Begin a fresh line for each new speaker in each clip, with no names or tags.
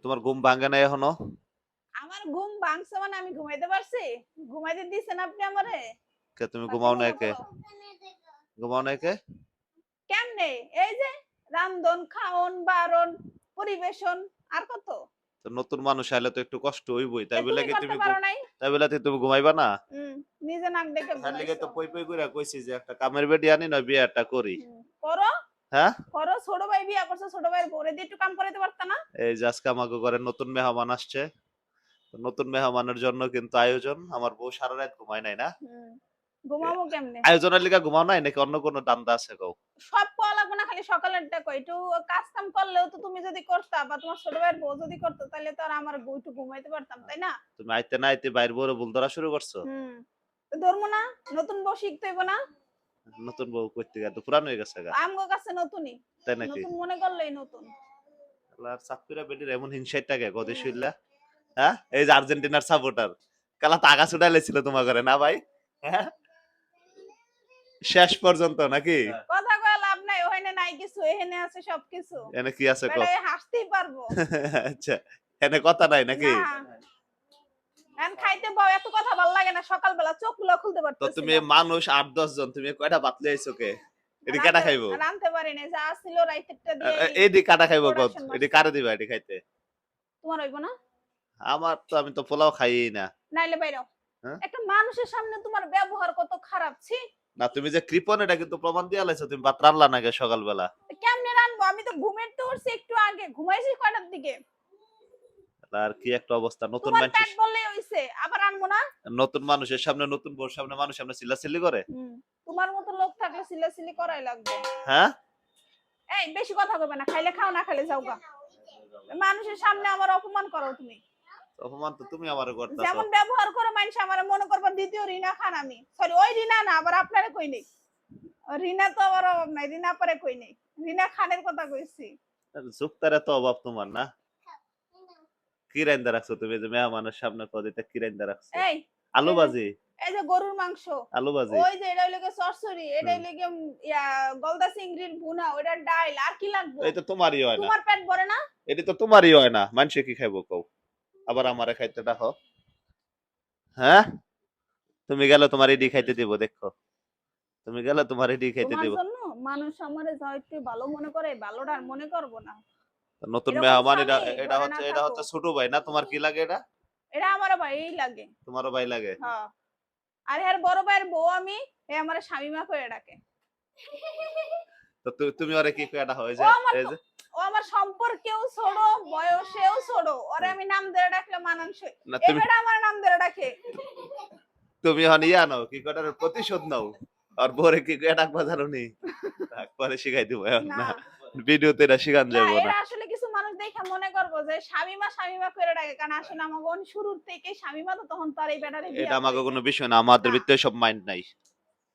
তোমার ঘুম ভাঙে না এখনো?
আমার ঘুম ভাঙছে মানে আমি ঘুমাইতে পারছি? ঘুমাইতে দিছেন আপনি আমারে?
কে তুমি
পাতি
ঘুমাও না
নেবো
কে?
তো?
ঘুমাও না কে?
কেমনে? এই যে রান্ধন, খাওন, বারণ, পরিবেশন আর কত?
তো নতুন মানুষ আইলে তো একটু কষ্ট হইবই। তাই বলে
তুমি
কি
করতে পারো নাই?
তাই বলে কি তুমি ঘুমাইবা না?
হুম, নিজে নাক ডেকে
তার লিগে
ঘুমাইছো।
তো পই পই কইরা কইছি যে একটা কামের বেডি আনি নয় বিয়েটা করি।
করো,
হ্যাঁ?
করো। ছোট ভাই বিয়া করছো, ছোট ভাইয়ের বউরে দিয়ে একটু কাম করাইতে পারতা না?
এই যে আজকে আমাকে ঘরে নতুন মেহমান আসছে। তো নতুন মেহমানের জন্য কিন্তু আয়োজন। আমার বউ সারা রাত ঘুমায় নাই না?
হুম।
এ
ঘুমামো কেমনে?
আয়োজনের লিগা ঘুমাও নাই নাকি অন্য কোনো ধান্দা আছে কও?
সব কওয়া লাগবে না, খালি সকালেরটা কই। একটু কাজ কাম করলেও তো তুমি যদি করতা বা তোমার ছোট ভাইয়ের বউ যদি করতো তাহলে তো আর আমার বউ একটু ঘুমাইতে পারতাম, তাই না?
তুমি আইতে না আইতে বাইর বউরে ভুল ধরা শুরু করছো?
হুম। তো ধরবো না? নতুন বউ শিখতে হইব না?
নতুন বউ কইতে গা তো পুরান হয়ে গেছে গা।
আমগো কাছে নতুনই।
তাই নাকি?
নতুন মনে করলেই নতুন।
আল্লাহর চাকুরা বেটির এমন হিংসাই থাকে গদে
হুম।
শুইলা। হ্যাঁ? এই যে আর্জেন্টিনার সাপোর্টার। কালা তাগা ছুটাইলেছিল তোমার ঘরে না ভাই? হ্যাঁ? শেষ পর্যন্ত নাকি?
কথা কয়ে লাভ নাই। ওখানে নাই কিছু, এখানে আছে সবকিছু।
এনে কি আছে কও?
বেটায় হাসতেই পারবো।
আচ্ছা। এনে কথা নাই নাকি?
না। এখন খাইতে বউ এত কথা ভাল লাগে না। সকালবেলা চোখগুলো খুলতে
তো
পারতেছি
তুমি
না।
মানুষ ৮-১০ জন তুমি কয়টা ভাত লইছো কে? এডি কাটা
রানতে
খাইবো?
রানতে পারি নাই। যা ছিল রাইতেরটা দিয়েই
এডি কাটা খাইবো কত?
প্রোডাকশন
এডি
মারছি।
কারে দিবা এডি খাইতে?
তোমার হইব না?
আমি তো পোলাও খাইই না।
নাইলে বাইরাও।
হ্যাঁ?
একটা মানুষের সামনে তোমার ব্যবহার কত খারাপ, ছি!
না তুমি যে কৃপণ এটা কিন্তু প্রমাণ দিয়া লাইছো তুমি ভাত রান্না নাকি সকালবেলা।
কেমনে রানবো? আমি তো ঘুমের তো উঠছি একটু আগে। ঘুমাইছি কয়টার দিকে?
আর কি একটা অবস্থা
তোমার পেট বললেই হইছে। আবার রানবো না?
নতুন মানুষের সামনে নতুন বউর সামনে মানুষ সামনে চিল্লাচিল্লি করে?
হুম। তোমার মতো লোক থাকলে চিল্লাচিল্লি করাই লাগবে।
হ্যাঁ?
এই বেশি কথা কইবে না। খাইলে খাও, না খাইলে যাও গা। মানুষের সামনে আমার অপমান করো তুমি।
অপমান তো তুমি আমারে করতাছো।
যেমন ব্যবহার করো মানুষ আমার মনে করবা দ্বিতীয় রিনা খান আমি। সরি ওই রিনা না, আবার আপনারে কই নেই। রিনা তো আবার অভাব নাই। রিনা পরে কই নেই। রিনা খানের কথা কইছি।
যুক্তার এত অভাব তোমার না? কি রাইন্দা রাখছো তুমি যে মেহমানের সামনে কদিতে কি রাইন্দা রাখছো?
এই
আলু
এই যে
ভাজি?
এই যে গরুর মাংস,
আলু ভাজি?
ওই যে এটা হইলো গিয়ে চচ্চড়ি, এটা
হুম।
হইলো গিয়ে ইয়া গলদা চিংড়ির ভুনা, ওইটার ডাইল আর কি লাগবো?
এই তো তোমারই হয় না।
তোমার পেট ভরে না?
এটি তো তোমারই হয় না। মানুষে কি খাইবো কও? আবার আমারে খাইতে ডাকো। হ্যাঁ? তুমি গেলে তোমার এডি খাইতে দিব দেখো। তুমি গেলে তোমার এডি খাইতে
তোমার
দিব।
জন্য মানুষ আমারে যা একটু ভালো মনে করে, ভালোটা আর মনে করবো না।
নতুন
এরকম
মেহমান এটা
স্বামী
এটা
ঘরে না
হচ্ছে এটা
থাকো।
হচ্ছে ছোট ভাই না? তোমার কি লাগে এটা?
এটা আমারও ভাইই লাগে।
তোমারও ভাই লাগে?
হ্যাঁ। আর এর বড় ভাইয়ের বউ আমি, এ আমার স্বামীমা করে ডাকে।
তো তুমি ওরে কি কইয়া ডাকো?
ও আমার
এই যে
ও আমার সম্পর্কেও ছোট, বয়সেও ছোট। ওরে
হুম।
আমি নাম ধরে ডাকলে মানানসই।
না
এই
তুমি
বেটা আমার নাম ধরে ডাকে।
তুমি এখন ইয়া নাও কি কটার প্রতিশোধ নাও। আর পরে কি কইয়া ডাকবা জানো নি? থাক পরে শিখাই দিব এখন
না,
না। ভিডিওতে এটা শিখান
না
যাবো না।
এরা আসলে কিছু মানুষ দেখে মনে করবো যে স্বামীমা স্বামীমা করে ডাকে। কারণ আসলে আমাকে শুরুর থেকে স্বামীমা তো তখন তো আর এই বেটারে
এটা
বিয়া
আমাকে
করে
কোনো
নাই।
বিষয় না। আমাদের
না।
ভিতরে সব মাইন্ড নাই।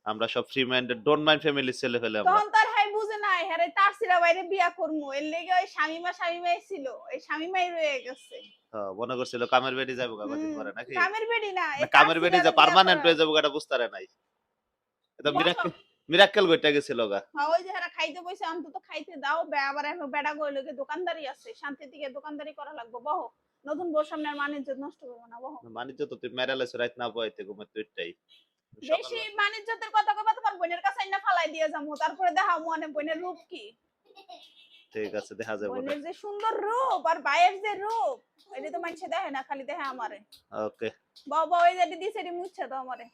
আমরা সব free minded don't mind family ছেলে ফেলে আমরা।
তখন তো আর হ্যাঁ বুঝে নাই, হ্যাঁ তার সিরা বাইরে বিয়া করবো। এর লেগে ওই স্বামীমা স্বামীমাই ছিল। এই স্বামীমাই রয়ে গেছে।
মনে করছিল কামের বেডি যাবো কদিন
হুম।
পরে নাকি?
কামের বেডি না,
না
এই তার
কামের বেডি যে
সিরারে বিয়া
পার্মানেন্ট
করা।
হয়ে যাবো এটা বুঝতারে নাই। এটা
বসো।
মিরাক্কেল কইটা গেছিল গা।
হ্যাঁ, ওই যে হেরা খাইতে বইছে, অন্তত খাইতে দাও। আবার এখন বেড়া কইলো যে দোকানদারি আছে, শান্তি থেকে দোকানদারি করা লাগবে। বহো। নতুন বউর সামনে আর মান ইজ্জত নষ্ট করবো না, বহো।
মানিজ্য তো তুই মেরা লাইছো রাত না বইতে ঘুমে তুই এটাই।
বেশি
সকালবেলা
মান ইজ্জতের কথা কইবা তোমার বোনের কাছে না ফালাই দিয়ে যাবো, তারপরে দেখাও মনে বোনের রূপ কি।
ঠিক আছে দেখা যাবো না।
বোনের যে সুন্দর রূপ আর ভাইয়ের যে রূপ, এটা তো মানুষে দেখে না, খালি দেখে আমারে।
ওকে।
বউ বউ এই যে দিদি সেটি মুছছে তো আমারে।